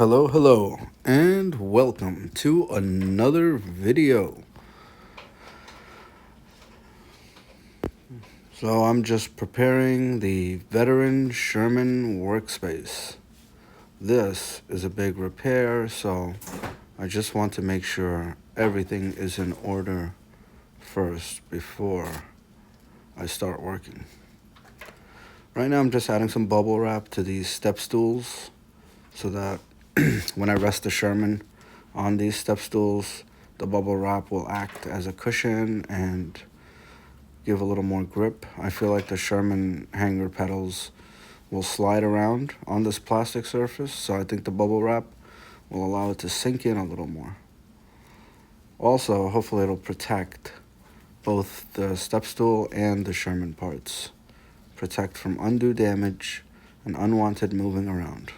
Hello, hello, and welcome to another video. So I'm just preparing the veteran Sherman workspace. This is a big repair, so I just want to make sure everything is in order first before I start working. Right now I'm just adding some bubble wrap to these step stools so that when I rest the Sherman on these step stools, the bubble wrap will act as a cushion and give a little more grip. I feel like the Sherman hanger pedals will slide around on this plastic surface, so I think the bubble wrap will allow it to sink in a little more. Also, hopefully it'll protect both the step stool and the Sherman parts. Protect from undue damage and unwanted moving around.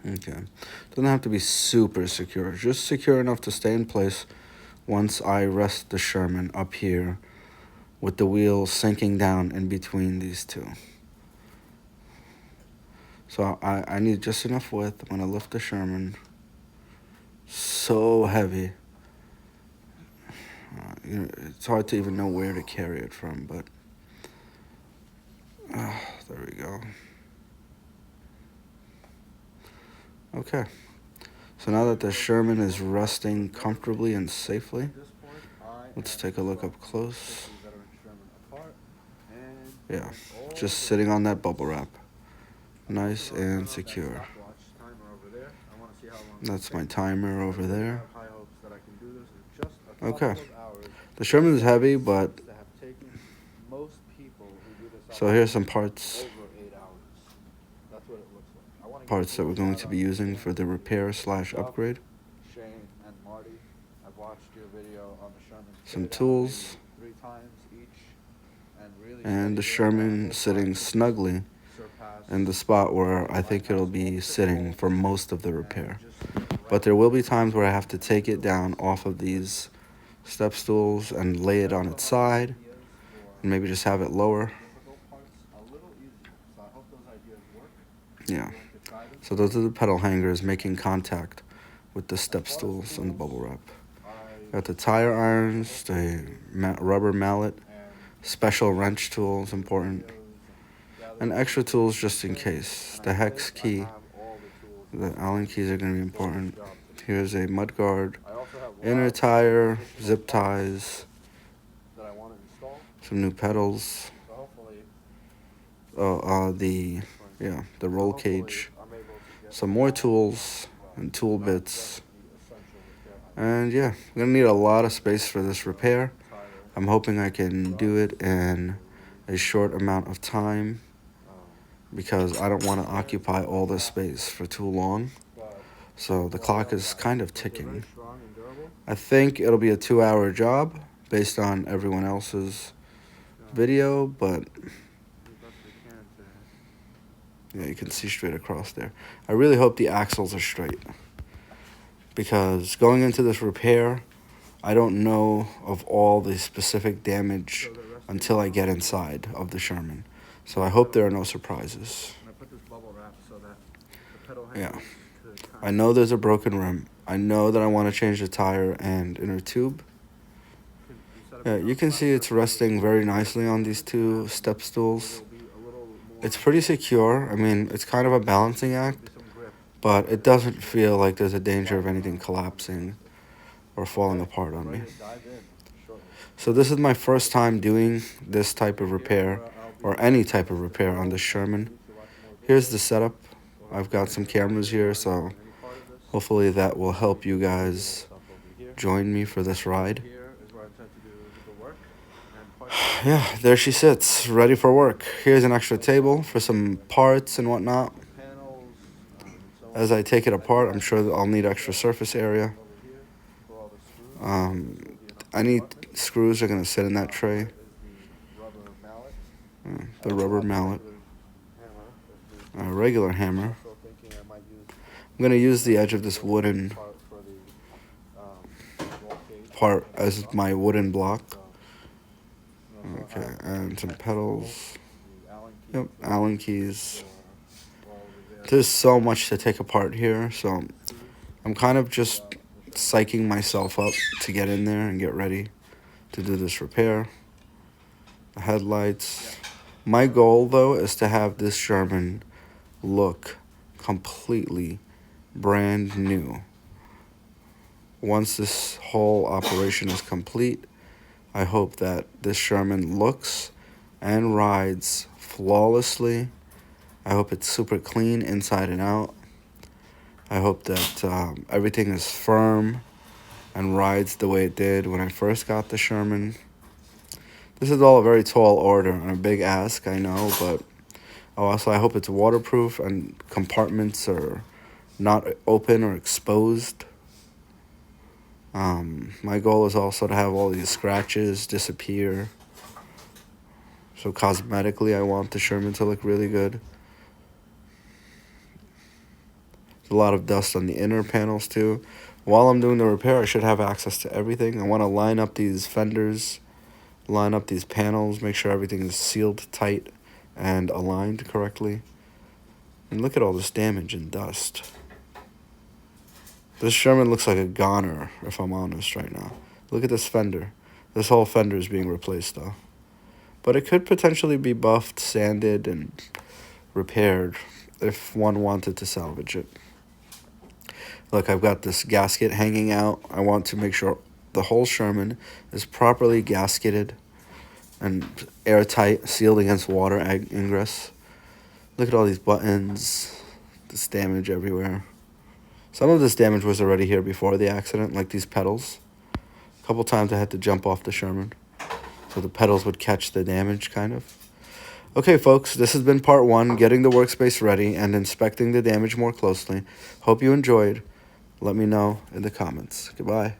Okay, doesn't have to be super secure, just secure enough to stay in place once I rest the Sherman up here with the wheels sinking down in between these two. So I need just enough width. I'm gonna lift the Sherman. So heavy. It's hard to even know where to carry it from, but there we go. Okay, so now that the Sherman is resting comfortably and safely, let's take a look up close. Yeah, just sitting on that bubble wrap. Nice and secure. That's my timer over there. Okay. The Sherman is heavy, but so here's some parts that we're going to be using for the repair/upgrade. Some tools, and the Sherman sitting snugly in the spot where I think it'll be sitting for most of the repair. But there will be times where I have to take it down off of these step stools and lay it on its side and maybe just have it lower. Yeah, so those are the pedal hangers making contact with the step stools and the bubble wrap. Got the tire irons, the rubber mallet, special wrench tools, important, and extra tools just in case. The hex key, the Allen keys are going to be important. Here's a mud guard, inner tire, zip ties, some new pedals, the roll cage, some more tools and tool bits. And yeah, I'm going to need a lot of space for this repair. I'm hoping I can do it in a short amount of time because I don't want to occupy all this space for too long. So the clock is kind of ticking. I think it'll be a 2-hour job based on everyone else's video, but yeah, you can see straight across there. I really hope the axles are straight because going into this repair, I don't know of all the specific damage until I get inside of the Sherman. So I hope there are no surprises. Yeah. I know there's a broken rim. I know that I want to change the tire and inner tube. Yeah, you can see it's resting very nicely on these two step stools. It's pretty secure. I mean, it's kind of a balancing act, but it doesn't feel like there's a danger of anything collapsing or falling apart on me. So this is my first time doing this type of repair or any type of repair on the Sherman. Here's the setup. I've got some cameras here, so hopefully that will help you guys join me for this ride. Yeah, there she sits, ready for work. Here's an extra table for some parts and whatnot. As I take it apart, I'm sure that I'll need extra surface area. I need screws that are going to sit in that tray. The rubber mallet. A regular hammer. I'm going to use the edge of this wooden part as my wooden block. Okay, and some pedals. Yep, Allen keys. There's so much to take apart here, so I'm kind of just psyching myself up to get in there and get ready to do this repair. The headlights. My goal, though, is to have this Sherman look completely brand new. Once this whole operation is complete, I hope that this Sherman looks and rides flawlessly. I hope it's super clean inside and out. I hope that everything is firm and rides the way it did when I first got the Sherman. This is all a very tall order and a big ask, I know, but also I hope it's waterproof and compartments are not open or exposed. My goal is also to have all these scratches disappear. So cosmetically, I want the Sherman to look really good. There's a lot of dust on the inner panels too. While I'm doing the repair, I should have access to everything. I want to line up these fenders, line up these panels, make sure everything is sealed tight and aligned correctly. And look at all this damage and dust. This Sherman looks like a goner, if I'm honest right now. Look at this fender. This whole fender is being replaced, though. But it could potentially be buffed, sanded, and repaired if one wanted to salvage it. Look, I've got this gasket hanging out. I want to make sure the whole Sherman is properly gasketed and airtight, sealed against water ingress. Look at all these buttons. This damage everywhere. Some of this damage was already here before the accident, like these pedals. A couple times I had to jump off the Sherman so the pedals would catch the damage, kind of. Okay, folks, this has been part 1, getting the workspace ready and inspecting the damage more closely. Hope you enjoyed. Let me know in the comments. Goodbye.